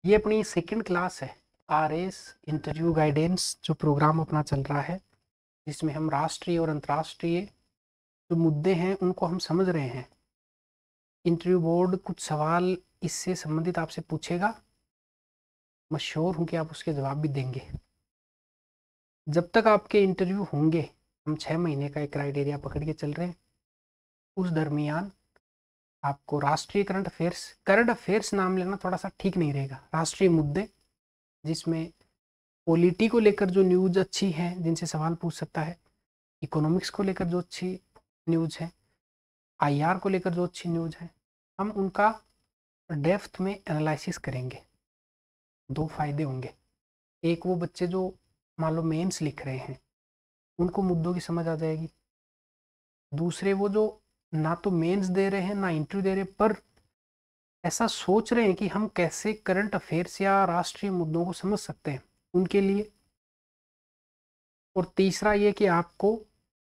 ये अपनी second class है आरएस इंटरव्यू गाइडेंस जो प्रोग्राम अपना चल रहा है, जिसमें हम राष्ट्रीय और अंतर्राष्ट्रीय जो मुद्दे हैं उनको हम समझ रहे हैं। इंटरव्यू बोर्ड कुछ सवाल इससे संबंधित आपसे पूछेगा, मैं श्योर हूँ कि आप उसके जवाब भी देंगे। जब तक आपके इंटरव्यू होंगे, हम 6 महीने का एक क्राइटेरिया पकड़ के चल रहे हैं, उस दरमियान आपको राष्ट्रीय करंट अफेयर्स नाम लेना थोड़ा सा ठीक नहीं रहेगा। राष्ट्रीय मुद्दे जिसमें पॉलिटी को लेकर जो न्यूज अच्छी है जिनसे सवाल पूछ सकता है, इकोनॉमिक्स को लेकर जो अच्छी न्यूज है, आईआर को लेकर जो अच्छी न्यूज है, हम उनका डेप्थ में एनालिसिस करेंगे। दो फायदे होंगे। एक, वो बच्चे जो मान लो मेंस लिख रहे हैं उनको मुद्दों की समझ आ जाएगी। दूसरे, वो जो ना तो मेंस दे रहे हैं ना इंटरव्यू दे रहे पर ऐसा सोच रहे हैं कि हम कैसे करंट अफेयर्स या राष्ट्रीय मुद्दों को समझ सकते हैं, उनके लिए। और तीसरा ये कि आपको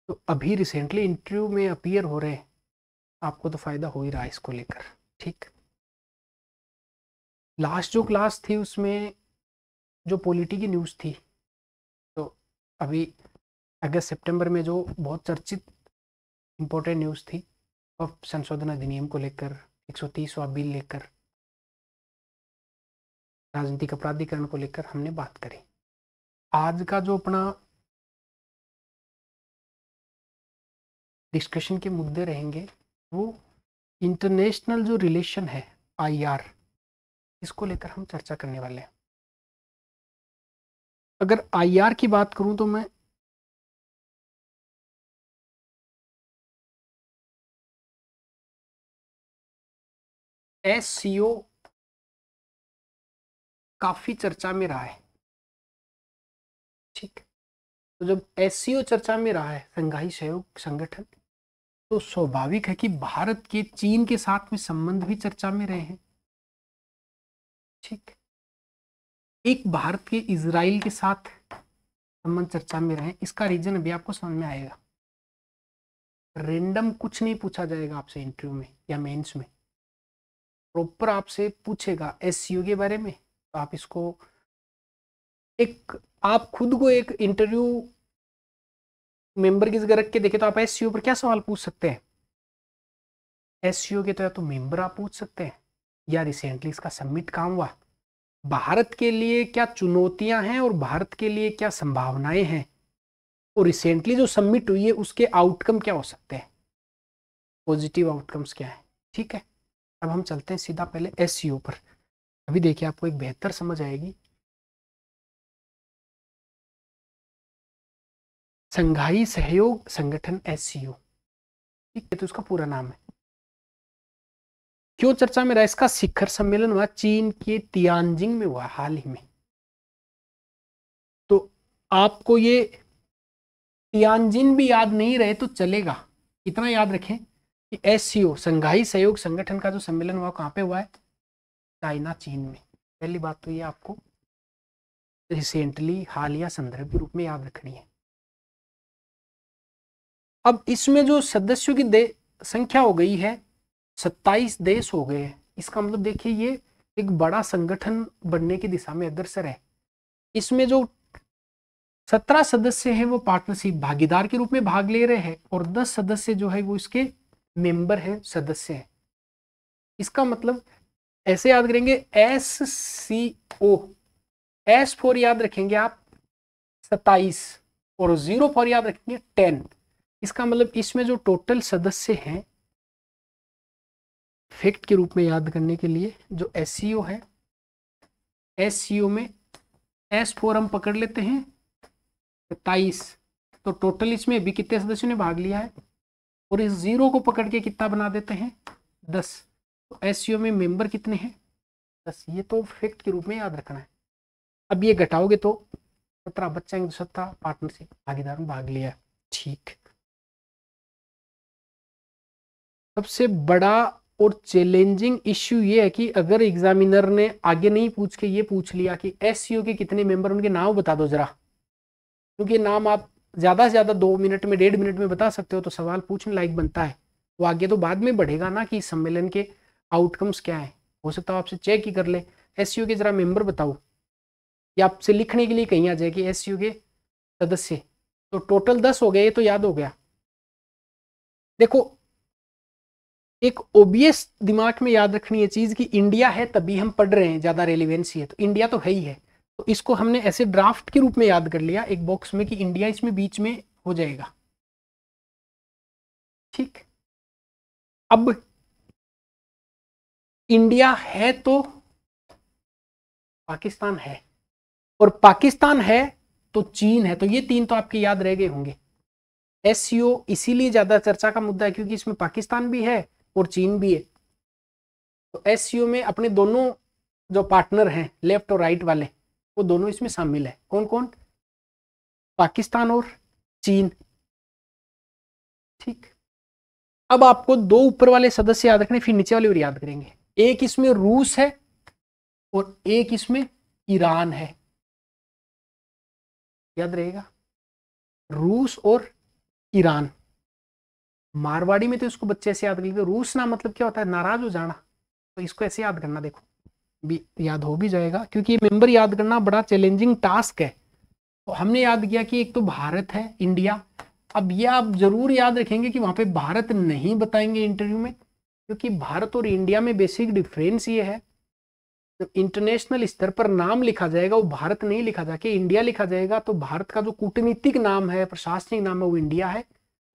तो अभी रिसेंटली इंटरव्यू में अपीयर हो रहे हैं, आपको तो फायदा हो ही रहा है इसको लेकर। ठीक, लास्ट जो क्लास थी उसमें जो पॉलिटी की न्यूज़ थी, तो अभी अगस्त सितंबर में जो बहुत चर्चित इम्पोर्टेंट न्यूज़ थी और संशोधन अधिनियम को लेकर 130वां बिल लेकर राजनीतिक अपराधीकरण को लेकर हमने बात करी। आज का जो अपना डिस्कशन के मुद्दे रहेंगे वो इंटरनेशनल जो रिलेशन है आईआर, इसको लेकर हम चर्चा करने वाले हैं। अगर आईआर की बात करूं तो मैं एससीओ काफी चर्चा में रहा है। ठीक, तो जब एससीओ चर्चा में रहा है, संघाई सहयोग संगठन, तो स्वाभाविक है कि भारत के चीन के साथ में संबंध भी चर्चा में रहे हैं। ठीक, एक भारत के इजराइल के साथ संबंध चर्चा में रहे। इसका रीजन अभी आपको समझ में आएगा। रेंडम कुछ नहीं पूछा जाएगा आपसे इंटरव्यू में या मेंस में, प्रॉपर आपसे पूछेगा एससीओ के बारे में। तो आप इसको आप खुद को एक इंटरव्यू मेंबर की जगह रख के देखे तो आप एससीओ पर क्या सवाल पूछ सकते हैं। एससीओ के तो या तो मेंबर आप पूछ सकते हैं या रिसेंटली इसका सबमिट कहाँ हुआ, भारत के लिए क्या चुनौतियां हैं और भारत के लिए क्या संभावनाएं हैं, और रिसेंटली जो सबमिट हुई है उसके आउटकम क्या हो सकते हैं, पॉजिटिव आउटकम्स क्या है। ठीक है, अब हम चलते हैं सीधा पहले एससीओ पर। अभी देखिए आपको एक बेहतर समझ आएगी। संघाई सहयोग संगठन एससीओ, ठीक है, तो उसका पूरा नाम है। क्यों चर्चा में रहा? इसका शिखर सम्मेलन हुआ चीन के तियानजिंग में हुआ हाल ही में। तो आपको ये तियानजिन भी याद नहीं रहे तो चलेगा, इतना याद रखें कि एससीओ संघाई सहयोग संगठन का जो सम्मेलन हुआ कहाँ पे हुआ है? चाइना, चीन में। पहली बात तो ये आपको रिसेंटली हालिया संदर्भ के रूप में याद रखनी है। अब इसमें जो सदस्यों की संख्या हो गई है 27 देश हो गए हैं। इसका मतलब देखिए ये एक बड़ा संगठन बनने की दिशा में अग्रसर है। इसमें जो 17 सदस्य हैं वो पार्टनरशिप भागीदार के रूप में भाग ले रहे हैं और 10 सदस्य जो है वो इसके मेंबर हैं, सदस्य हैं। इसका मतलब ऐसे याद करेंगे एससीओ, एस फॉर याद रखेंगे आप 27 और 0 फॉर याद रखेंगे 10। इसका मतलब इसमें जो टोटल सदस्य हैं, फैक्ट के रूप में याद करने के लिए, जो एससीओ है, एससीओ में एस फॉर हम पकड़ लेते हैं 27, तो टोटल इसमें अभी कितने सदस्यों ने भाग लिया है, और इस 0 को पकड़ के कितना बना देते हैं 10। तो एससीओ में मेंबर कितने हैं 10। ये तो फैक्ट के रूप में याद रखना है। अब ये घटाओगे तो 17 बच्चे 17 पार्टनरशिप भागीदार में भाग लिया। ठीक, सबसे बड़ा और चैलेंजिंग इश्यू ये है कि अगर एग्जामिनर ने आगे नहीं पूछ के ये पूछ लिया कि एससीओ के कितने मेंबर, उनके नाम बता दो जरा, क्योंकि नाम आप ज्यादा से ज्यादा 2 मिनट में 1.5 मिनट में बता सकते हो तो सवाल पूछने लायक बनता है। वो आगे तो बाद में बढ़ेगा ना कि सम्मेलन के आउटकम्स क्या है, हो सकता है आपसे चेक ही कर ले एससीओ के जरा मेंबर बताओ, या आपसे लिखने के लिए कहीं आ जाए कि एससीओ के सदस्य, तो टोटल 10 हो गए, ये तो याद हो गया। देखो एक ओबीएस दिमाग में याद रखनी है चीज कि इंडिया है तभी हम पढ़ रहे हैं, ज्यादा रेलिवेंसी है, तो इंडिया तो है ही है, तो इसको हमने ऐसे ड्राफ्ट के रूप में याद कर लिया एक बॉक्स में कि इंडिया इसमें बीच में हो जाएगा। ठीक, अब इंडिया है तो पाकिस्तान है, और पाकिस्तान है तो चीन है, तो ये तीन तो आपके याद रह गए होंगे। एससीओ इसीलिए ज्यादा चर्चा का मुद्दा है क्योंकि इसमें पाकिस्तान भी है और चीन भी है। तो एससीओ में अपने दोनों जो पार्टनर हैं लेफ्ट और राइट वाले, वो दोनों इसमें शामिल है। कौन कौन? पाकिस्तान और चीन। ठीक, अब आपको दो ऊपर वाले सदस्य याद रखने, फिर नीचे वाले और याद करेंगे। एक इसमें रूस है और एक इसमें ईरान है, याद रहेगा, रूस और ईरान। मारवाड़ी में तो इसको बच्चे ऐसे याद करेंगे, रूस ना मतलब क्या होता है, नाराज हो जाना, तो इसको ऐसे याद करना, देखो भी याद हो भी जाएगा क्योंकि ये मेंबर याद करना बड़ा चैलेंजिंग टास्क है। तो हमने याद किया कि एक तो भारत है, इंडिया। अब ये आप जरूर याद रखेंगे कि वहां पे भारत नहीं बताएंगे इंटरव्यू में, क्योंकि भारत और इंडिया में बेसिक डिफरेंस ये है, तो इंटरनेशनल स्तर पर नाम लिखा जाएगा वो भारत नहीं लिखा जाके इंडिया लिखा जाएगा। तो भारत का जो कूटनीतिक नाम है, प्रशासनिक नाम है, वो इंडिया है,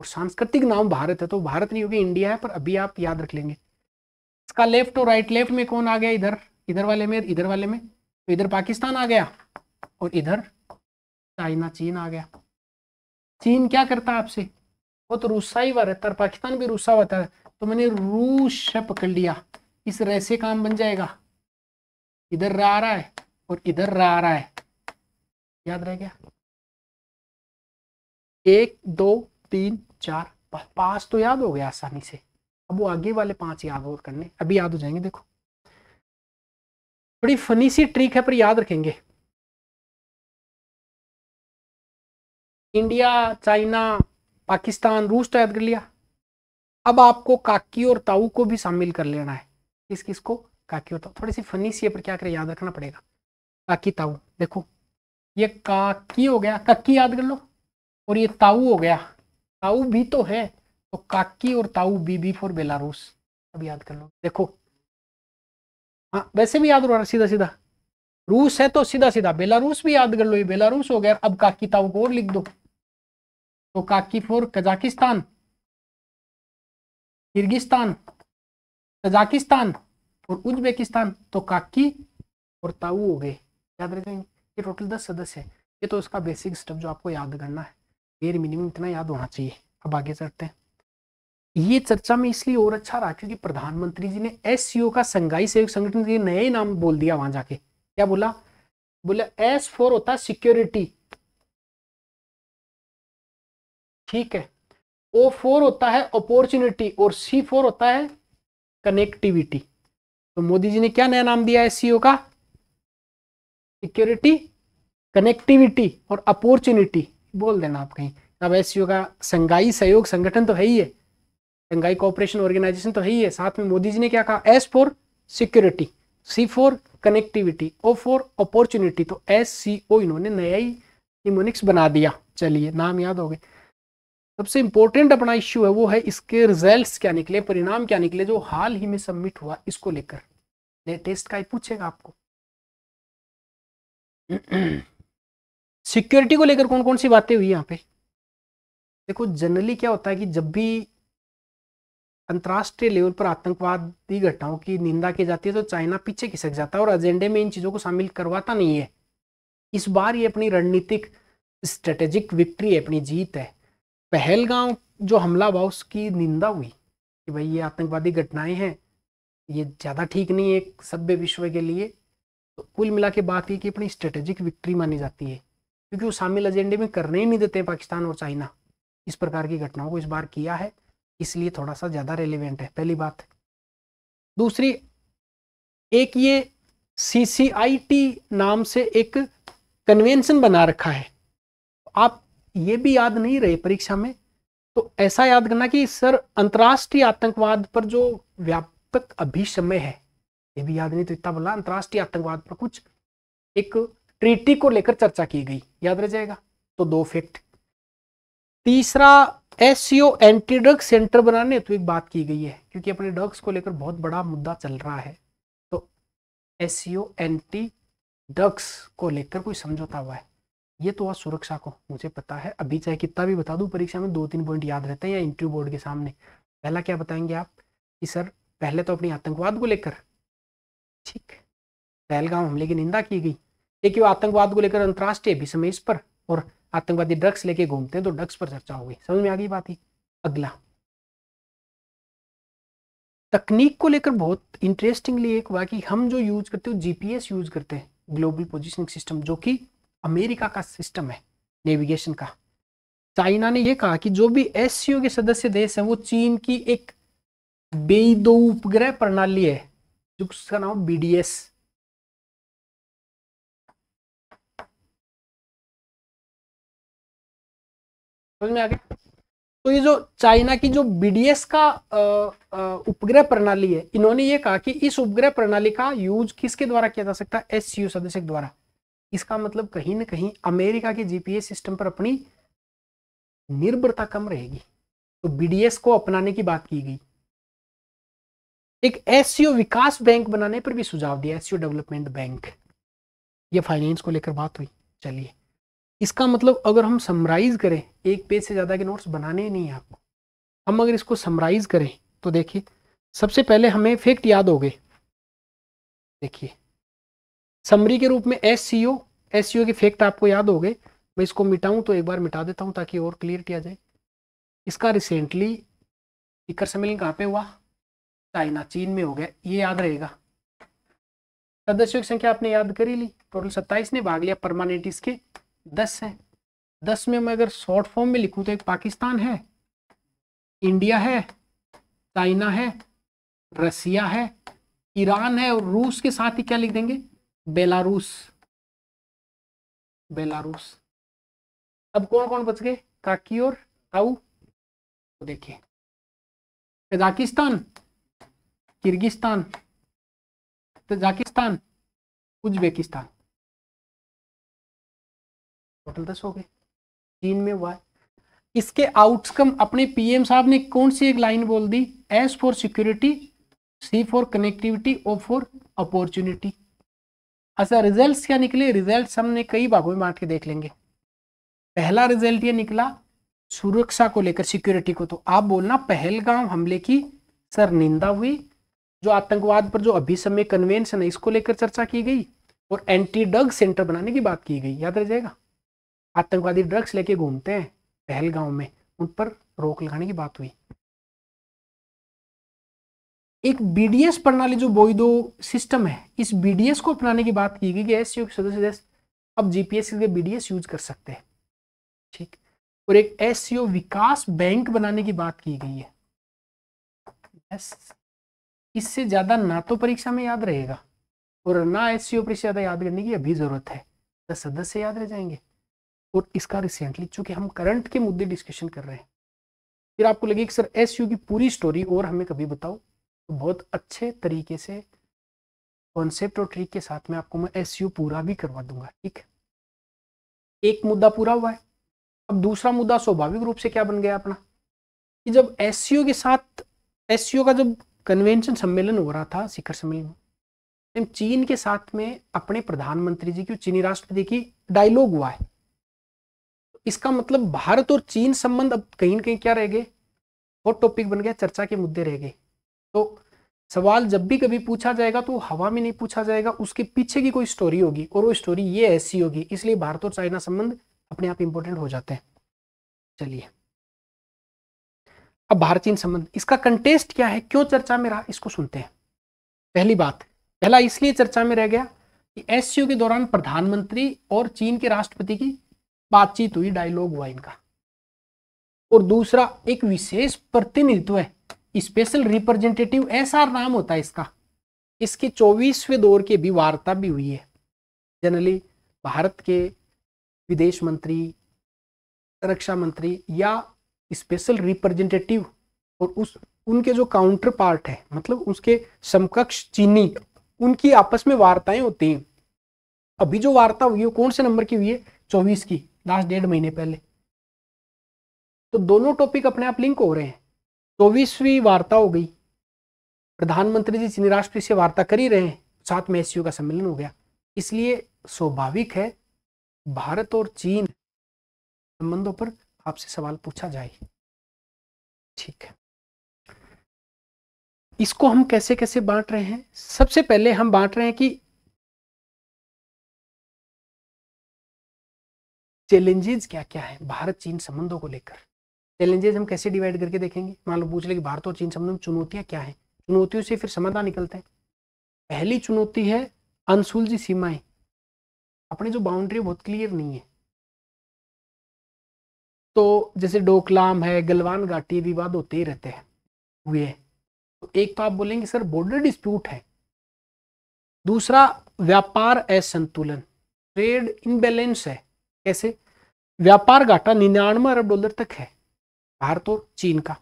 और सांस्कृतिक नाम भारत है, तो भारत नहीं होगी, इंडिया है। पर अभी आप याद रख लेंगे इसका लेफ्ट और राइट। लेफ्ट में कौन आ गया, इधर, इधर वाले में, इधर वाले में, तो इधर पाकिस्तान आ गया और इधर चाइना, चीन आ गया। चीन क्या करता है आपसे, वो तो रूसा ही हुआ रहता है, पाकिस्तान भी रूसा होता है, तो मैंने रूस पकड़ लिया, इस रह से काम बन जाएगा, इधर आ रहा है और इधर आ रहा है, याद रह गया। 1 2 3 4 5 तो याद हो गया आसानी से। अब वो आगे वाले 5 याद और करने, अभी याद हो जाएंगे। देखो बड़ी फनी सी ट्रिक है पर याद रखेंगे। इंडिया, चाइना, पाकिस्तान, रूस तो याद कर लिया। अब आपको काकी और ताऊ को भी शामिल कर लेना है। किस किस को? काकी और ताऊ। थोड़ी सी फनी सी है पर क्या करें, याद रखना पड़ेगा। काकी ताऊ, देखो ये काकी हो गया, काकी याद कर लो, और ये ताऊ हो गया, ताऊ भी तो है, तो काकी और ताऊ, बी फॉर बेलारूस। अब याद कर लो, देखो हाँ वैसे भी याद हो रहा है सीधा सीधा, रूस है तो सीधा सीधा बेलारूस भी याद कर लो, ये बेलारूस हो गया। अब काकी ताऊ को और लिख दो, तो काकी फॉर कजाकिस्तान, किर्गिस्तान, तजाकिस्तान और उज्बेकिस्तान, तो काकी और ताऊ हो गए, याद रखेंगे। ये टोटल 10 सदस्य है। ये तो इसका बेसिक स्टेप जो आपको याद करना है, वेर मिनिमम इतना याद होना चाहिए। अब आगे चलते हैं। ये चर्चा में इसलिए और अच्छा रहा क्योंकि प्रधानमंत्री जी ने एससीओ का संघाई सहयोग संगठन के नया ही नाम बोल दिया वहां जाके। क्या बोला? बोला एस फोर होता है सिक्योरिटी, ठीक है, ओ फोर होता है अपॉर्चुनिटी, और सी फोर होता है कनेक्टिविटी। तो मोदी जी ने क्या नया नाम दिया एससीओ का? सिक्योरिटी, कनेक्टिविटी और अपॉर्चुनिटी बोल देना आप कहीं। अब एससीओ का संघाई सहयोग संगठन तो है ही है, संघाई कोऑपरेशन ऑर्गेनाइजेशन तो है ही है, साथ में मोदी जी ने क्या कहा? S for security, C for connectivity, O for opportunity, तो एस सी ओ इन्होंने नया ही निमोनिक्स बना दिया। चलिए नाम याद हो गए। सबसे इंपॉर्टेंट अपना इश्यू है वो है इसके रिजल्ट्स क्या निकले, परिणाम क्या निकले, जो हाल ही में सबमिट हुआ, इसको लेकर लेटेस्ट का ही पूछेगा आपको। सिक्योरिटी को लेकर कौन कौन सी बातें हुई यहाँ पे? देखो जनरली क्या होता है कि जब भी अंतर्राष्ट्रीय लेवल पर आतंकवादी घटनाओं की निंदा की जाती है तो चाइना पीछे खिसक जाता है और एजेंडे में इन चीजों को शामिल करवाता नहीं है। इस बार ये अपनी रणनीतिक स्ट्रेटेजिक विक्ट्री है, अपनी जीत है। पहलगांव जो हमला हुआ उसकी निंदा हुई कि भाई ये आतंकवादी घटनाएं हैं, ये ज्यादा ठीक नहीं है एक सभ्य विश्व के लिए। तो कुल मिला के बात ये कि अपनी स्ट्रेटेजिक विक्ट्री मानी जाती है क्योंकि वो शामिल एजेंडे में करने ही नहीं देते पाकिस्तान और चाइना। इस प्रकार की घटनाओं को इस बार किया है, इसलिए थोड़ा सा ज्यादा रेलिवेंट है, पहली बात। दूसरी, एक ये CCIT नाम से एक कन्वेंशन बना रखा है, आप ये भी याद नहीं रहे परीक्षा में तो ऐसा याद करना कि सर अंतर्राष्ट्रीय आतंकवाद पर जो व्यापक अभिसमय है ये भी याद नहीं तो इतना बोला, अंतर्राष्ट्रीय आतंकवाद पर कुछ एक ट्रीटी को लेकर चर्चा की गई, याद रह जाएगा। तो 2 फैक्ट। तीसरा, एससीओ एंटी ड्रग्स सेंटर बनाने तो एक बात की गई है, क्योंकि अपने ड्रग्स को लेकर बहुत बड़ा मुद्दा चल रहा है। तो एससीओ एंटी ड्रग्स को लेकर कोई समझौता हुआ है। ये तो आज सुरक्षा को मुझे पता है, अभी चाहे कितना भी बता दूं, परीक्षा में 2-3 पॉइंट याद रहते हैं या इंटरव्यू बोर्ड के सामने। पहला क्या बताएंगे आप कि सर पहले तो अपनी आतंकवाद को लेकर, ठीक, पहलगाम हमले की निंदा की गई, लेकिन आतंकवाद को लेकर अंतर्राष्ट्रीय भी समय इस पर, और आतंकवादी ड्रग्स लेके घूमते हैं तो ड्रग्स पर चर्चा हो गई। समझ में आ गई बात ही। अगला, तकनीक को लेकर बहुत इंटरेस्टिंगली एक हुआ कि हम जो यूज करते हो जीपीएस यूज करते हैं, ग्लोबल पोजिशनिंग सिस्टम, जो कि अमेरिका का सिस्टम है नेविगेशन का। चाइना ने यह कहा कि जो भी एससीओ के सदस्य देश हैं वो चीन की एक बेइदो उपग्रह प्रणाली है, जो उसका नाम बीडीएस, समझ में आ गया। तो ये जो चाइना की जो बीडीएस का उपग्रह प्रणाली है, इन्होंने ये कहा कि इस उपग्रह प्रणाली का यूज किसके द्वारा किया जा सकता है, एससीओ सदस्य द्वारा। इसका मतलब कहीं ना कहीं अमेरिका के जीपीएस सिस्टम पर अपनी निर्भरता कम रहेगी, तो बीडीएस को अपनाने की बात की गई। एक एससीओ विकास बैंक बनाने पर भी सुझाव दिया, एससीओ डेवलपमेंट बैंक। ये फाइनेंस को लेकर बात हुई। चलिए, इसका मतलब अगर हम समराइज करें, एक पेज से ज्यादा के नोट्स बनाने ही नहीं है आपको, हम अगर इसको समराइज करें तो देखिए, सबसे पहले हमें फैक्ट याद हो गए। देखिए, समरी के रूप में एससीओ के फैक्ट आपको याद हो गए। मैं इसको मिटाऊं तो एक बार मिटा देता हूं ताकि और क्लियरिटी आ जाए। इसका रिसेंटली शिखर सम्मेलन कहाँ पे हुआ, चाइना, चीन में हो गया, ये याद रहेगा। सदस्यों की संख्या आपने याद करी ली, टोटल 27 ने भाग लिया, परमानेंट इसके 10 है। 10 में मैं अगर शॉर्ट फॉर्म में लिखूं तो एक पाकिस्तान है, इंडिया है, चाइना है, रसिया है, ईरान है, और रूस के साथ ही क्या लिख देंगे, बेलारूस। अब कौन कौन बच गए, काकी और ताऊ। तो देखिए, Kazakhstan, Kyrgyzstan, Tajikistan, Uzbekistan, total 10 हो गए। चीन में हुआ है। इसके आउटकम अपने पीएम साहब ने कौन सी एक लाइन बोल दी, S for security, C for connectivity, O for opportunity. अच्छा, रिजल्ट्स क्या निकले, रिजल्ट्स हमने कई भागों में बांट के देख लेंगे। पहला रिजल्ट ये निकला सुरक्षा को लेकर, सिक्योरिटी को, तो आप बोलना पहलगाम हमले की सर निंदा हुई, जो आतंकवाद पर जो अभिसमय कन्वेंशन है इसको लेकर चर्चा की गई, और एंटी ड्रग सेंटर बनाने की बात की गई। याद रह जाएगा, आतंकवादी ड्रग्स लेके घूमते हैं पहलगाम में, उन पर रोक लगाने की बात हुई। एक बीडीएस प्रणाली जो बोइदो सिस्टम है, इस बीडीएस को अपनाने की बात की गई कि एससीओ के सदस्य देश अब जीपीएस के बीडीएस यूज कर सकते हैं, ठीक। और एक एससीओ विकास बैंक बनाने की बात की गई है। इससे ज्यादा ना तो परीक्षा में याद रहेगा और ना एससीओ पर ज्यादा याद करने की अभी जरूरत है, 10 सदस्य याद रह जाएंगे। और इसका रिसेंटली, चूंकि हम करंट के मुद्दे डिस्कशन कर रहे हैं, फिर आपको लगे कि सर एससीओ की पूरी स्टोरी और हमें कभी बताओ, तो बहुत अच्छे तरीके से कॉन्सेप्ट और ट्रिक के साथ में आपको मैं एससीओ पूरा भी करवा दूंगा, ठीक। एक मुद्दा पूरा हुआ है। अब दूसरा मुद्दा स्वाभाविक रूप से क्या बन गया अपना, कि जब एससीओ के साथ, एससीओ का जब कन्वेंशन सम्मेलन हो रहा था, शिखर सम्मेलन, चीन के साथ में अपने प्रधानमंत्री जी की, चीनी राष्ट्रपति की डायलॉग हुआ है। इसका मतलब भारत और चीन संबंध अब कहीं न कहीं क्या रह गए, हॉट टॉपिक बन गया, चर्चा के मुद्दे रह गए। तो सवाल जब भी कभी पूछा जाएगा तो हवा में नहीं पूछा जाएगा, उसके पीछे की कोई स्टोरी होगी, और वो स्टोरी ये ऐसी होगी, इसलिए भारत और चाइना संबंध अपने आप इंपॉर्टेंट हो जाते हैं। चलिए, अब भारत चीन संबंध, इसका कंटेस्ट क्या है, क्यों चर्चा में रहा, इसको सुनते हैं। पहली बात, पहला इसलिए चर्चा में रह गया कि एससीओ के दौरान प्रधानमंत्री और चीन के राष्ट्रपति की बातचीत हुई, डायलॉग हुआ इनका। और दूसरा, एक विशेष प्रतिनिधित्व है, स्पेशल रिप्रेजेंटेटिव एसआर नाम होता है इसका, इसके 24वें दौर की भी वार्ता भी हुई है। जनरली भारत के विदेश मंत्री, रक्षा मंत्री या स्पेशल रिप्रेजेंटेटिव और उनके जो काउंटर पार्ट है, मतलब उसके समकक्ष चीनी उनकी आपस में वार्ताएं होती हैं। अभी जो वार्ता हुई है कौन से नंबर की हुई है? 24 की, लास्ट 1.5 महीने पहले। तो दोनों टॉपिक अपने आप लिंक हो रहे हैं। 24वीं वार्ता हो गई, प्रधानमंत्री जी चीनी राष्ट्रपति से वार्ता कर ही रहे हैं, साथ में एससीओ का सम्मेलन हो गया। इसलिए स्वाभाविक है भारत और चीन संबंधों पर आपसे सवाल पूछा जाए। ठीक है, इसको हम कैसे कैसे बांट रहे हैं? सबसे पहले हम बांट रहे हैं कि चैलेंजेस क्या क्या है भारत चीन संबंधों को लेकर। चैलेंजेस हम कैसे डिवाइड करके देखेंगे? मान लो पूछ ले कि भारत और चीन संबंधों में चुनौतियां क्या है, चुनौतियों से फिर समाधान निकलते हैं। पहली चुनौती है अनसुलझी सीमाएं। अपनी जो बाउंड्री बहुत क्लियर नहीं है। तो जैसे डोकलाम है, गलवान घाटी, विवाद होते ही रहते हैं हुए। तो एक तो आप बोलेंगे सर बॉर्डर डिस्प्यूट है। दूसरा व्यापार असंतुलन, ट्रेड इम्बैलेंस है। कैसे? व्यापार घाटा 99 अरब डॉलर तक है भारत और चीन का।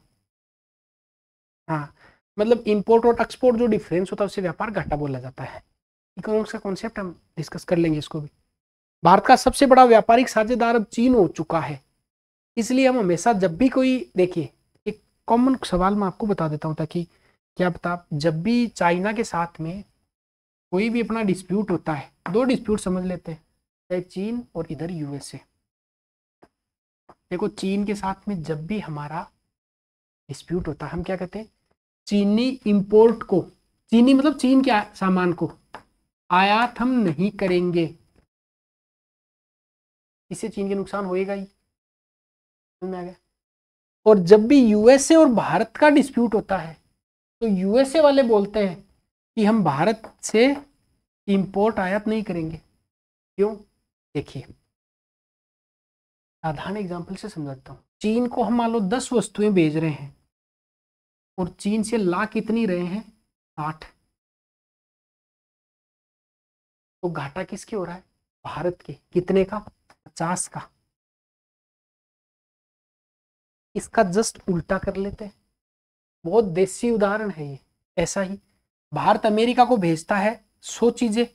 हाँ, मतलब इंपोर्ट और एक्सपोर्ट जो डिफरेंस होता है उसे व्यापार घाटा बोला जाता है। इकोनॉमिक्स का कॉन्सेप्ट हम डिस्कस कर लेंगे इसको भी। भारत का सबसे बड़ा व्यापारिक साझेदार अब चीन हो चुका है। इसलिए हम हमेशा जब भी कोई, देखिए एक कॉमन सवाल मैं आपको बता देता हूँ ताकि क्या पता, जब भी चाइना के साथ में कोई भी अपना डिस्प्यूट होता है, दो डिस्प्यूट समझ लेते हैं, चाहे चीन और इधर यूएसए। देखो चीन के साथ में जब भी हमारा डिस्प्यूट होता है हम क्या कहते हैं? चीनी इंपोर्ट को, चीनी मतलब चीन के सामान को आयात हम नहीं करेंगे। इससे चीन के नुकसान होएगा ही, समझ में आ गया? और जब भी यूएसए और भारत का डिस्प्यूट होता है तो यूएसए वाले बोलते हैं कि हम भारत से इंपोर्ट आयात नहीं करेंगे। क्यों? देखिए साधारण एग्जांपल से समझाता हूं। चीन को हम मान लो 10 वस्तुएं भेज रहे हैं और चीन से ला कितनी रहे हैं? 60। तो घाटा किसके हो रहा है? भारत के। कितने का? 50 का। इसका जस्ट उल्टा कर लेते हैं, बहुत देसी उदाहरण है ये। ऐसा ही भारत अमेरिका को भेजता है 100 चीजें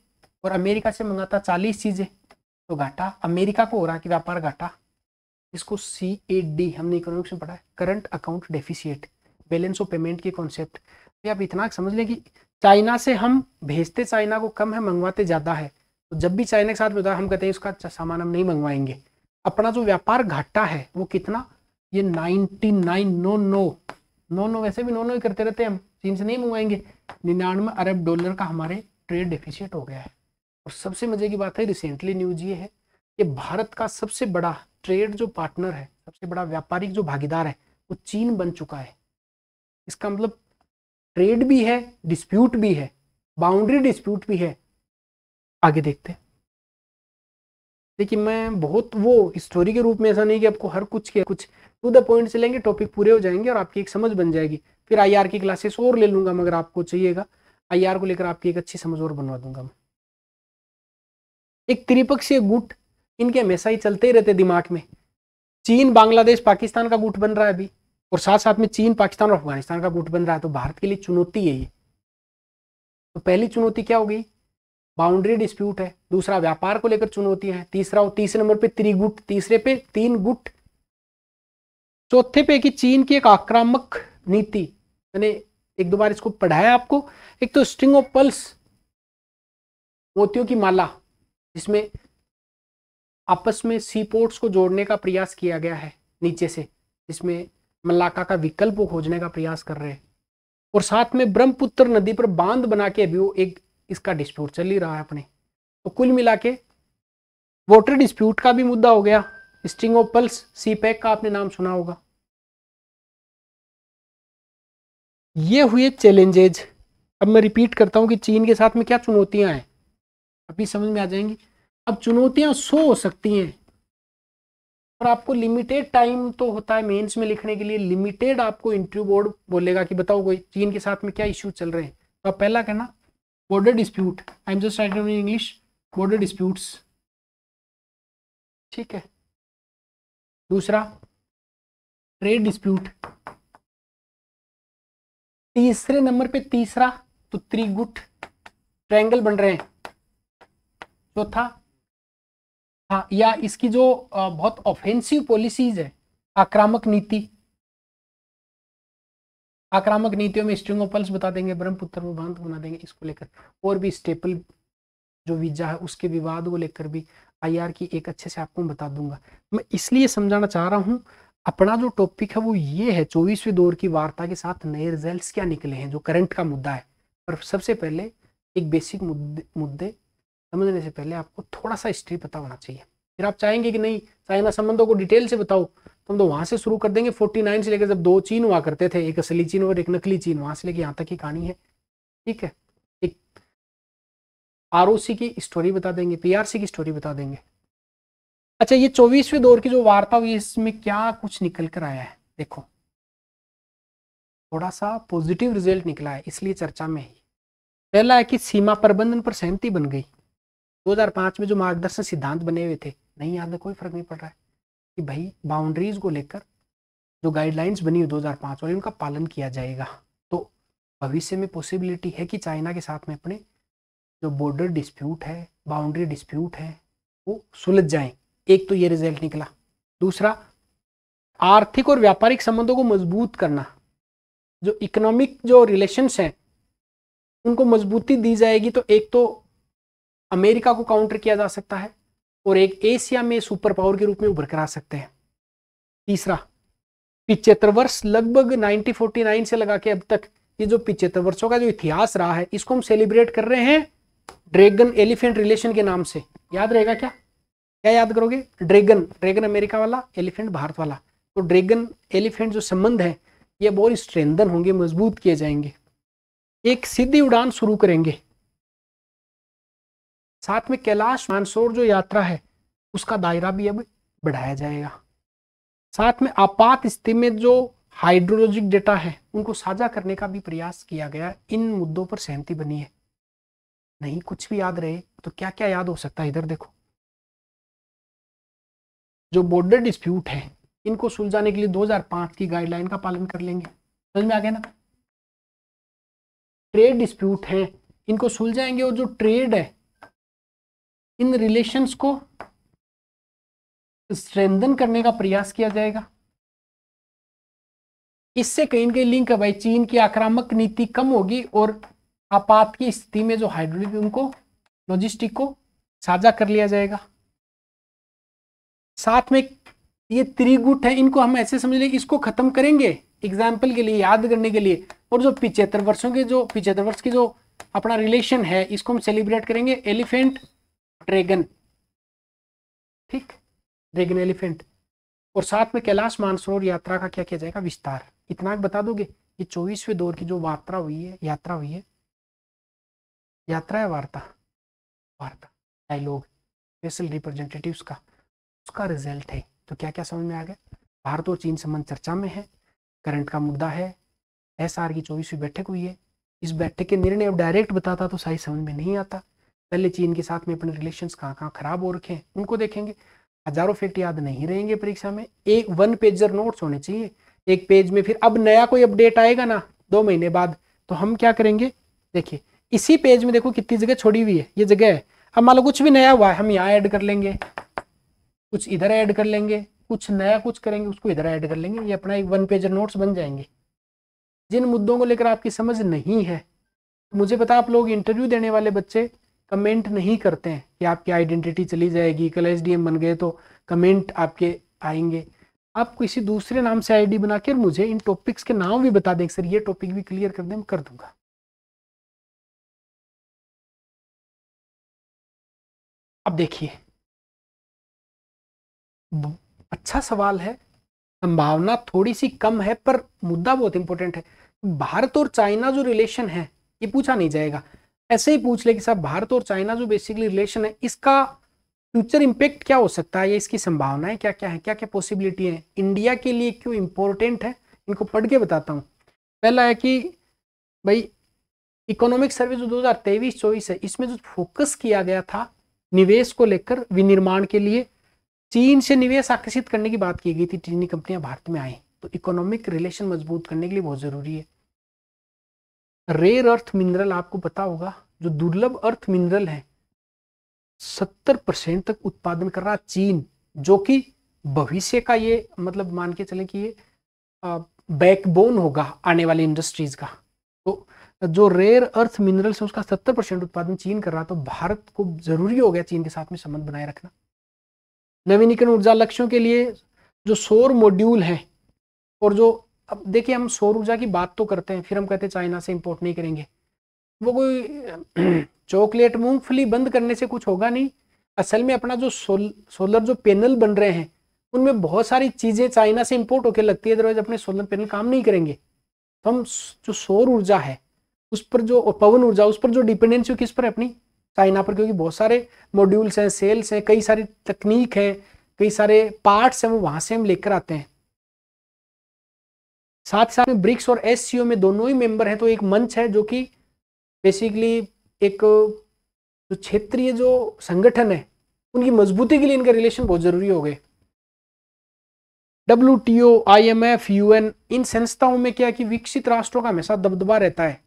और अमेरिका से मंगाता 40 चीजें। तो घाटा अमेरिका को हो रहा है कि व्यापार घाटा। इसको CAD हमने इकोनॉमिक्स में पढ़ा है, current account deficit, balance of payment के कॉन्सेप्ट। तो आप इतना समझ लें कि चाइना से हम भेजते चाइना को कम है, मंगवाते ज्यादा है। तो जब भी चाइना के साथ होता है हम कहते हैं इसका सामान हम नहीं मंगवाएंगे। अपना जो व्यापार घाटा है वो कितना? ये 99, नो वैसे भी नो ही करते रहते हैं हम, चीन से नहीं मंगवाएंगे। 99 अरब डॉलर का हमारे ट्रेड डेफिसिट हो गया है। और सबसे मजे की बात है, रिसेंटली न्यूज ये है कि भारत का सबसे बड़ा ट्रेड जो पार्टनर है, सबसे बड़ा व्यापारिक जो भागीदार है वो चीन बन चुका है। इसका मतलब ट्रेड भी है, डिस्प्यूट भी है, बाउंड्री डिस्प्यूट भी है। आगे देखते हैं। देखिए मैं बहुत वो स्टोरी के रूप में, ऐसा नहीं कि आपको हर कुछ के कुछ टू द पॉइंट से लेंगे, टॉपिक पूरे हो जाएंगे और आपकी एक समझ बन जाएगी। फिर IR की क्लासेस और ले लूंगा, मगर आपको चाहिएगा IR को लेकर आपकी एक अच्छी समझ और बनवा दूंगा मैं। एक त्रिपक्षीय गुट इनके हमेशा ही चलते ही रहते दिमाग में। चीन बांग्लादेश पाकिस्तान का गुट बन रहा है अभी, और साथ साथ में चीन पाकिस्तान और अफगानिस्तान का गुट बन रहा है। तो भारत के लिए चुनौती है ये। तो पहली चुनौती क्या हो गई? बाउंड्री डिस्प्यूट है। दूसरा व्यापार को लेकर चुनौतियां हैं। तीसरे नंबर पे त्रिगुट, तीसरे पे 3 गुट। चौथे पे कि चीन की एक आक्रामक नीति। मैंने 1-2 बार इसको पढ़ाया आपको। एक तो स्ट्रिंग ऑफ पल्स, मोतियों की माला, जिसमें आपस में सी पोर्ट्स को जोड़ने का प्रयास किया गया है नीचे से, जिसमें मलाक्का का विकल्प को खोजने का प्रयास कर रहे हैं। और साथ में ब्रह्मपुत्र नदी पर बांध बना के अभी वो एक इसका डिस्प्यूट चल ही रहा है अपने। तो कुल मिला के वाटर डिस्प्यूट का भी मुद्दा हो गया, स्ट्रिंग ऑफ पल्स, CPEC का आपने नाम सुना होगा। ये हुए चैलेंजेज। अब मैं रिपीट करता हूं कि चीन के साथ में क्या चुनौतियां हैं, अभी समझ में आ जाएंगी। अब चुनौतियां 100 हो सकती हैं और आपको लिमिटेड टाइम तो होता है मेंस में लिखने के लिए। लिमिटेड आपको इंटरव्यू बोर्ड बोलेगा कि बताओ कोई चीन के साथ में क्या इश्यू चल रहे हैं। तो आप पहला कहना border dispute, I am just writing in English, border disputes, ठीक है। दूसरा ट्रेड डिस्प्यूट। तीसरे नंबर पे तीसरा तो त्रिगुट, ट्रायंगल बन रहे हैं। चौथा, हाँ, या इसकी जो बहुत ऑफेंसिव पॉलिसीज है, आक्रामक नीति, आक्रामक नीतियों में स्ट्रिंग ऑफ पर्ल्स बता देंगे, ब्रह्मपुत्र में बांध बना देंगे इसको लेकर, और भी स्टेपल जो वीजा है उसके विवाद को लेकर भी आईआर की एक अच्छे से आपको बता दूंगा। मैं इसलिए समझाना चाह रहा हूं, अपना जो टॉपिक है वो ये है 24वें दौर की वार्ता के साथ नए रिजल्ट्स क्या निकले हैं, जो करंट का मुद्दा है। पर सबसे पहले एक बेसिक मुद्दे समझने से पहले आपको थोड़ा सा हिस्ट्री पता होना चाहिए। फिर आप चाहेंगे कि नहीं चाइना संबंधों को डिटेल से बताओ, तो हम तो वहां से शुरू कर देंगे 49 से लेकर, जब दो चीन हुआ करते थे, एक असली चीन और एक नकली चीन, वहां से लेकर यहाँ तक की कहानी है। ठीक है, एक आरओसी की स्टोरी बता देंगे, पीआरसी की स्टोरी बता देंगे। अच्छा, ये 24वें दौर की जो वार्ता हुई इसमें क्या कुछ निकल कर आया है, देखो थोड़ा सा पॉजिटिव रिजल्ट निकला है, इसलिए चर्चा में है। पहला है कि सीमा प्रबंधन पर सहमति बन गई। 2005 में जो मार्गदर्शक सिद्धांत बने हुए थे, नहीं याद है, कोई फर्क नहीं पड़ रहा है, कि भाई बाउंड्रीज को लेकर जो गाइडलाइंस बनी हुई 2005 वाली उनका पालन किया जाएगा। तो भविष्य में पॉसिबिलिटी है कि चाइना के साथ में अपने जो बॉर्डर डिस्प्यूट है, बाउंड्री डिस्प्यूट है, वो सुलझ जाएं। एक तो ये रिजल्ट निकला। दूसरा, आर्थिक और व्यापारिक संबंधों को मजबूत करना, जो इकोनॉमिक जो रिलेशंस हैं उनको मजबूती दी जाएगी, तो एक तो अमेरिका को काउंटर किया जा सकता है और एक एशिया में सुपर पावर के रूप में उभर कर आ सकते हैं। तीसरा, 75 वर्ष लगभग 1949 से लगा के अब तक, ये जो 75 वर्षों का जो इतिहास रहा है इसको हम सेलिब्रेट कर रहे हैं ड्रैगन एलिफेंट रिलेशन के नाम से। याद रहेगा क्या, क्या याद करोगे? ड्रैगन, ड्रैगन अमेरिका वाला, एलिफेंट भारत वाला। तो ड्रैगन एलिफेंट जो संबंध है ये बहुत स्ट्रेंथन होंगे, मजबूत किए जाएंगे। एक सीधी उड़ान शुरू करेंगे। साथ में कैलाश मानसरोवर जो यात्रा है उसका दायरा भी अब बढ़ाया जाएगा। साथ में आपात स्थिति में जो हाइड्रोलॉजिक डेटा है उनको साझा करने का भी प्रयास किया गया। इन मुद्दों पर सहमति बनी है। नहीं कुछ भी याद रहे तो क्या क्या याद हो सकता है, इधर देखो। जो बॉर्डर डिस्प्यूट है इनको सुलझाने के लिए 2005 की गाइडलाइन का पालन कर लेंगे। समझ में आ गया ना? ट्रेड डिस्प्यूट है इनको सुलझाएंगे और जो ट्रेड है इन रिलेशंस को स्ट्रेंथन करने का प्रयास किया जाएगा। इससे कहीं ना कहीं लिंक है भाई, चीन की आक्रामक नीति कम होगी और आपात की स्थिति में जो हाइड्रोलिक उनको लॉजिस्टिक को साझा कर लिया जाएगा। साथ में ये त्रिगुट है, इनको हम ऐसे समझ लें कि इसको खत्म करेंगे एग्जाम्पल के लिए, याद करने के लिए। और जो 75 वर्षों के जो 75 वर्ष की जो अपना रिलेशन है इसको हम सेलिब्रेट करेंगे एलिफेंट ड्रैगन। ठीक, ड्रैगन एलिफेंट। और साथ में कैलाश मानसरोवर यात्रा का क्या किया जाएगा, विस्तार। इतना बता दोगे? ये 24वें दौर की जो वार्ता हुई है, यात्रा हुई है, यात्रा है वार्ता, वार्ता डायलॉग स्पेशल रिप्रेजेंटेटिव्स का, उसका रिजल्ट है। तो क्या क्या समझ में आ गया? भारत और चीन संबंध चर्चा में है, करंट का मुद्दा है, एसआर की 24वीं बैठक हुई है। इस बैठक के निर्णय अब डायरेक्ट बताता तो सही समझ में नहीं आता। पहले चीन के साथ में अपने रिलेशंस कहाँ कहाँ खराब हो रखे हैं उनको देखेंगे। हजारों फैक्ट याद नहीं रहेंगे परीक्षा में, एक 1 पेजर नोट्स होने चाहिए एक पेज में। फिर अब नया कोई अपडेट आएगा ना 2 महीने बाद, तो हम क्या करेंगे, देखिए इसी पेज में देखो कितनी जगह छोड़ी हुई है, ये जगह है। अब मान लो कुछ भी नया हुआ है हम यहाँ ऐड कर लेंगे, कुछ इधर ऐड कर लेंगे, कुछ नया कुछ करेंगे उसको इधर ऐड कर लेंगे, ये अपना एक 1 पेजर नोट्स बन जाएंगे। जिन मुद्दों को लेकर आपकी समझ नहीं है, मुझे पता आप लोग इंटरव्यू देने वाले बच्चे कमेंट नहीं करते हैं कि आपकी आइडेंटिटी चली जाएगी, कल एसडीएम बन गए तो कमेंट आपके आएंगे। आप किसी दूसरे नाम से आईडी बना के मुझे इन टॉपिक्स के नाम भी बता दें, सर ये टॉपिक भी क्लियर कर दें, मैं कर दूंगा। अब देखिए, अच्छा सवाल है, संभावना थोड़ी सी कम है पर मुद्दा बहुत इंपॉर्टेंट है। भारत और चाइना जो रिलेशन है ये पूछा नहीं जाएगा, ऐसे ही पूछ ले कि साहब भारत और चाइना जो बेसिकली रिलेशन है इसका फ्यूचर इंपैक्ट क्या हो सकता है, या इसकी संभावनाएं क्या क्या है, क्या क्या पॉसिबिलिटी है, इंडिया के लिए क्यों इंपॉर्टेंट है, इनको पढ़ के बताता हूँ। पहला है कि भाई इकोनॉमिक सर्वे जो 2023-24 है इसमें जो फोकस किया गया था निवेश को लेकर, विनिर्माण के लिए चीन से निवेश आकर्षित करने की बात की गई थी, चीनी कंपनियां भारत में आए, तो इकोनॉमिक रिलेशन मजबूत करने के लिए बहुत जरूरी है। रेयर अर्थ मिनरल आपको पता होगा जो दुर्लभ अर्थ मिनरल है 70% तक उत्पादन कर रहा चीन, जो कि भविष्य का ये मतलब मान के चले कि ये बैकबोन होगा आने वाली इंडस्ट्रीज का। तो जो रेयर अर्थ मिनरल्स है उसका 70% उत्पादन चीन कर रहा, तो भारत को जरूरी हो गया चीन के साथ में संबंध बनाए रखना। नवीनीकरण ऊर्जा लक्ष्यों के लिए जो सौर मॉड्यूल है, और जो अब देखिए हम सौर ऊर्जा की बात तो करते हैं, फिर हम कहते हैं चाइना से इंपोर्ट नहीं करेंगे। वो कोई चॉकलेट मूंगफली बंद करने से कुछ होगा नहीं। असल में अपना जो सोलर जो पैनल बन रहे हैं उनमें बहुत सारी चीजें चाइना से इंपोर्ट होकर लगती है, अदरवाइज अपने सोलर पैनल काम नहीं करेंगे। तो हम जो सौर ऊर्जा है उस पर जो, और पवन ऊर्जा उस पर जो डिपेंडेंसी किस पर है, अपनी चाइना पर, क्योंकि बहुत सारे मॉड्यूल्स हैं, सेल्स हैं, कई सारी तकनीक है, कई सारे पार्ट्स हैं, वो वहां से हम लेकर आते हैं। साथ ही साथ में ब्रिक्स और एससीओ में दोनों ही मेंबर हैं, तो एक मंच है जो कि बेसिकली एक जो क्षेत्रीय जो संगठन है उनकी मजबूती के लिए इनका रिलेशन बहुत जरूरी हो गए। WTO, IMF, UN, इन संस्थाओं में क्या कि विकसित राष्ट्रों का हमेशा दबदबा रहता है।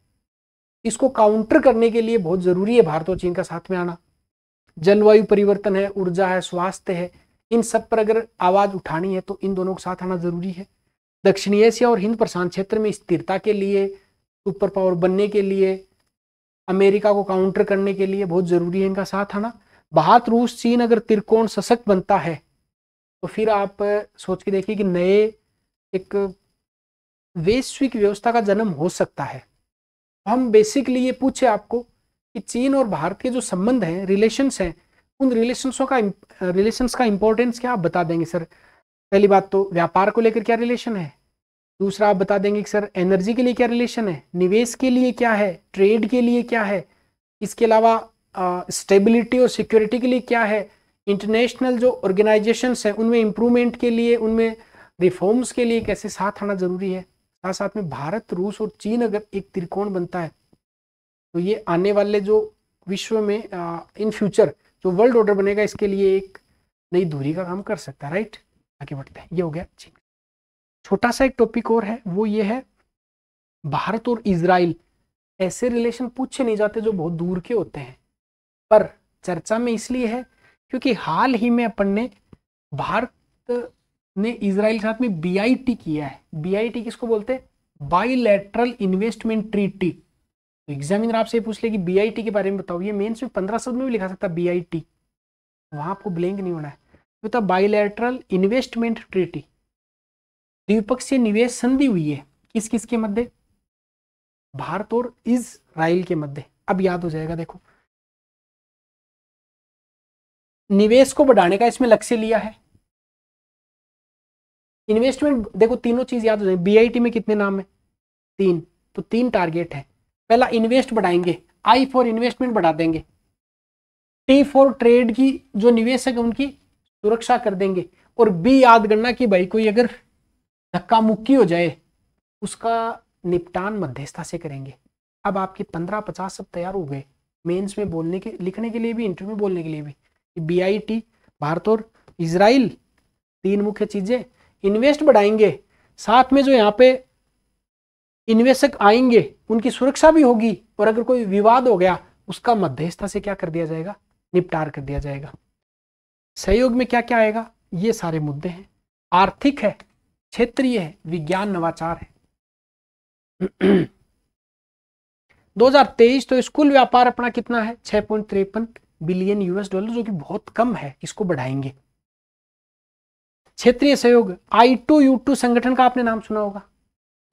इसको काउंटर करने के लिए बहुत जरूरी है भारत और चीन का साथ में आना। जलवायु परिवर्तन है, ऊर्जा है, स्वास्थ्य है, इन सब पर अगर आवाज उठानी है तो इन दोनों के साथ आना जरूरी है। दक्षिणी एशिया और हिंद प्रशांत क्षेत्र में स्थिरता के लिए, सुपर पावर बनने के लिए, अमेरिका को काउंटर करने के लिए बहुत जरूरी है इनका साथ आना। भारत, रूस, चीन अगर त्रिकोण सशक्त बनता है तो फिर आप सोच के देखिए कि नए एक वैश्विक व्यवस्था का जन्म हो सकता है। हम बेसिकली ये पूछे आपको कि चीन और भारत के जो संबंध हैं, रिलेशंस हैं, उन रिलेशंस का इंपॉर्टेंस क्या आप बता देंगे सर? पहली बात तो व्यापार को लेकर क्या रिलेशन है, दूसरा आप बता देंगे कि सर एनर्जी के लिए क्या रिलेशन है, निवेश के लिए क्या है, ट्रेड के लिए क्या है, इसके अलावा स्टेबिलिटी और सिक्योरिटी के लिए क्या है, इंटरनेशनल जो ऑर्गेनाइजेशंस हैं उनमें इंप्रूवमेंट के लिए, उनमें रिफॉर्म्स के लिए कैसे साथ आना जरूरी है। साथ साथ में भारत, रूस और चीन अगर एक त्रिकोण बनता है तो ये आने वाले जो विश्व में इन फ्यूचर जो वर्ल्ड ऑर्डर बनेगा इसके लिए एक नई धुरी का काम कर सकता है। राइट, आगे बढ़ते हैं। ये हो गया चीन। छोटा सा एक टॉपिक और है, वो ये है भारत और इजराइल। ऐसे रिलेशन पूछे नहीं जाते जो बहुत दूर के होते हैं, पर चर्चा में इसलिए है क्योंकि हाल ही में अपन ने भारत ने इजराइल के साथ में BIT किया है। BIT किसको बोलते हैं? Bilateral investment treaty. तो एग्जामिनर आपसे पूछ ले कि BIT के बारे में बताओ, ये मेंस में 15 शब्द में भी लिखा सकता है BIT, वहां आपको ब्लैंक नहीं होना है। तो बाइलैटरल इन्वेस्टमेंट ट्रीटी, द्विपक्षीय निवेश संधि हुई है किस किस के मध्य? भारत और इजराइल के मध्य। अब याद हो जाएगा, देखो निवेश को बढ़ाने का इसमें लक्ष्य लिया है। इन्वेस्टमेंट देखो, तीनों चीज याद हो जाए। BIT में कितने नाम है? 3, तो 3 टारगेट है। पहला इन्वेस्ट बढ़ाएंगे, I फॉर इन्वेस्टमेंट बढ़ा देंगे, T फॉर ट्रेड की जो निवेशक है उनकी सुरक्षा कर देंगे, और B याद करना कि भाई कोई अगर धक्का मुक्की हो जाए उसका निपटान मध्यस्थता से करेंगे। अब आपके 15-50 सब तैयार हो गए मेंस में बोलने के, लिखने के लिए भी, इंटरव्यू में बोलने के लिए भी। BIT, भारत और इजराइल, 3 मुख्य चीजें। इन्वेस्ट बढ़ाएंगे, साथ में जो यहाँ पे इन्वेस्टक आएंगे उनकी सुरक्षा भी होगी, और अगर कोई विवाद हो गया उसका मध्यस्थता से क्या कर दिया जाएगा? निपटार कर दिया जाएगा। सहयोग में क्या क्या आएगा? ये सारे मुद्दे हैं। आर्थिक है, क्षेत्रीय है, विज्ञान नवाचार है। 2023 तो स्कूल व्यापार अपना कितना है? 6.53 बिलियन US डॉलर, जो कि बहुत कम है, इसको बढ़ाएंगे। क्षेत्रीय सहयोग, I2U2 संगठन का आपने नाम सुना होगा,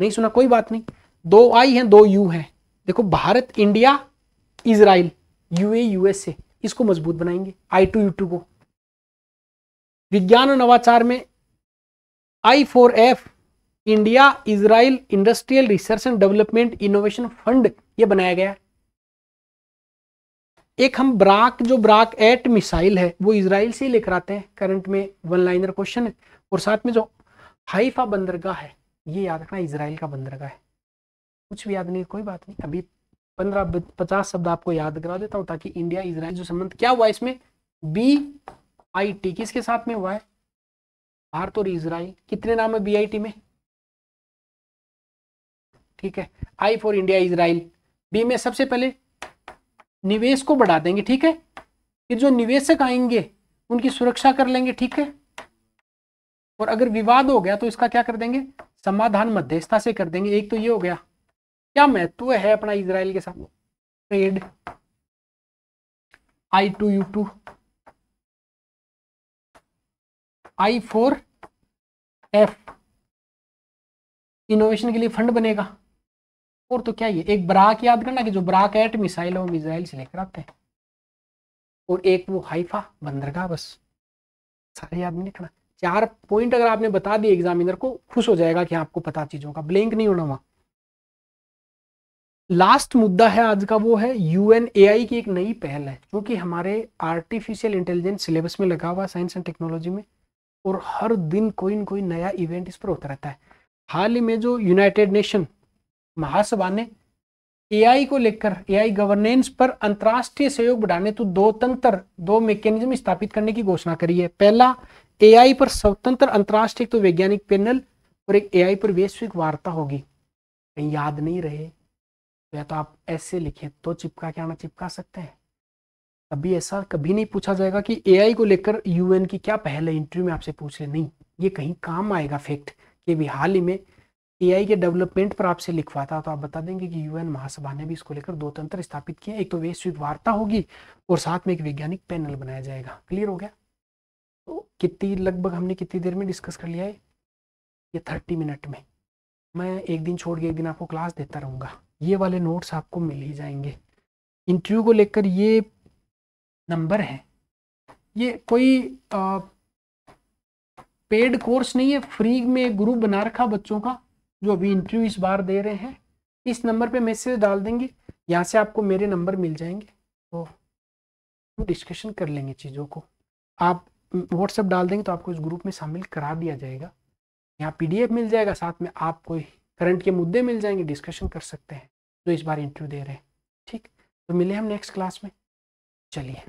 नहीं सुना कोई बात नहीं, 2 I हैं 2 U हैं। देखो Bharat, India, Israel, UAE, USA, इसको मजबूत बनाएंगे I2U2 को। विज्ञान और नवाचार में I for F, India Israel industrial research and development innovation fund, ये बनाया गया। एक हम ब्राक, जो ब्राक एट मिसाइल है वो इजराइल से ही लेकर आते हैं, करंट में 1 लाइनर क्वेश्चन है। और साथ में जो हाइफा बंदरगाह है, ये याद रखना इजराइल का बंदरगाह है। कुछ भी याद नहीं, कोई बात नहीं, अभी 15-50 शब्द आपको याद करा देता हूं ताकि इंडिया इजराइल जो संबंध क्या हुआ इसमें, BIT किसके साथ में हुआ है? भारत और इजराइल। कितने नाम है BIT में? ठीक है, I for India, Israel. B में सबसे पहले निवेश को बढ़ा देंगे, ठीक है। कि जो निवेशक आएंगे उनकी सुरक्षा कर लेंगे, ठीक है। और अगर विवाद हो गया तो इसका क्या कर देंगे, समाधान मध्यस्थता से कर देंगे। एक तो ये हो गया। क्या महत्व है अपना इजराइल के साथ ट्रेड, I2U2, I4F, इनोवेशन के लिए फंड बनेगा। और तो क्या, ये एक ब्राक याद करना कि जो ब्राक एट मिसाइल है वो इजराइल से लेकर आते हैं, और एक वो हाइफा बंदरगाह, बस सारे याद नहीं लिखना। 4 पॉइंट अगर आपने बता दिए एग्जामिनर को, खुश हो जाएगा कि आपको पता चीजों का, ब्लैंक नहीं होना वहां। लास्ट मुद्दा है आज का, वो है UNAI की एक नई पहल है जो कि हमारे आर्टिफिशियल इंटेलिजेंस सिलेबस में लगा हुआ साइंस एंड टेक्नोलॉजी में, और हर दिन कोई न कोई नया इवेंट इस पर होता रहता है। हाल ही में जो यूनाइटेड नेशन महासभा ने AI को लेकर, AI गवर्नेंस पर अंतर्राष्ट्रीय सहयोग बढ़ाने तो दो मैकेनिज्म स्थापित करने की घोषणा करी है। पहला, AI पर स्वतंत्र अंतर्राष्ट्रीय तो वैज्ञानिक पैनल, और एक AI पर वैश्विक वार्ता होगी। कहीं याद नहीं रहे तो या तो आप ऐसे लिखें तो चिपका के आना, चिपका सकते हैं। कभी ऐसा कभी नहीं पूछा जाएगा कि AI को लेकर UN की क्या पहल है, इंटरव्यू में आपसे पूछ ले, नहीं। ये कहीं काम आएगा फैक्ट कि भी हाल ही में AI के डेवलपमेंट पर आपसे लिखवाता तो आप बता देंगे कि UN महासभा ने भी इसको लेकर 2 तंत्र स्थापित किए। एक तो वैश्विक वार्ता होगी और साथ में एक वैज्ञानिक पैनल बनाया जाएगा। क्लियर हो गया। तो लगभग हमने कितनी देर में डिस्कस कर लिया है, ये 30 मिनट में। मैं एक दिन छोड़ के एक दिन आपको क्लास देता रहूँगा। ये वाले नोट्स आपको मिल ही जाएंगे। इंटरव्यू को लेकर ये नंबर है, ये कोई पेड कोर्स नहीं है, फ्री में ग्रुप बना रखा बच्चों का जो अभी इंटरव्यू इस बार दे रहे हैं। इस नंबर पे मैसेज डाल देंगे, यहाँ से आपको मेरे नंबर मिल जाएंगे, तो हम डिस्कशन कर लेंगे चीज़ों को। आप व्हाट्सएप डाल देंगे तो आपको इस ग्रुप में शामिल करा दिया जाएगा। यहाँ PDF मिल जाएगा, साथ में आप कोई करंट के मुद्दे मिल जाएंगे, डिस्कशन कर सकते हैं जो इस बार इंटरव्यू दे रहे हैं। ठीक, तो मिले हम नेक्स्ट क्लास में। चलिए।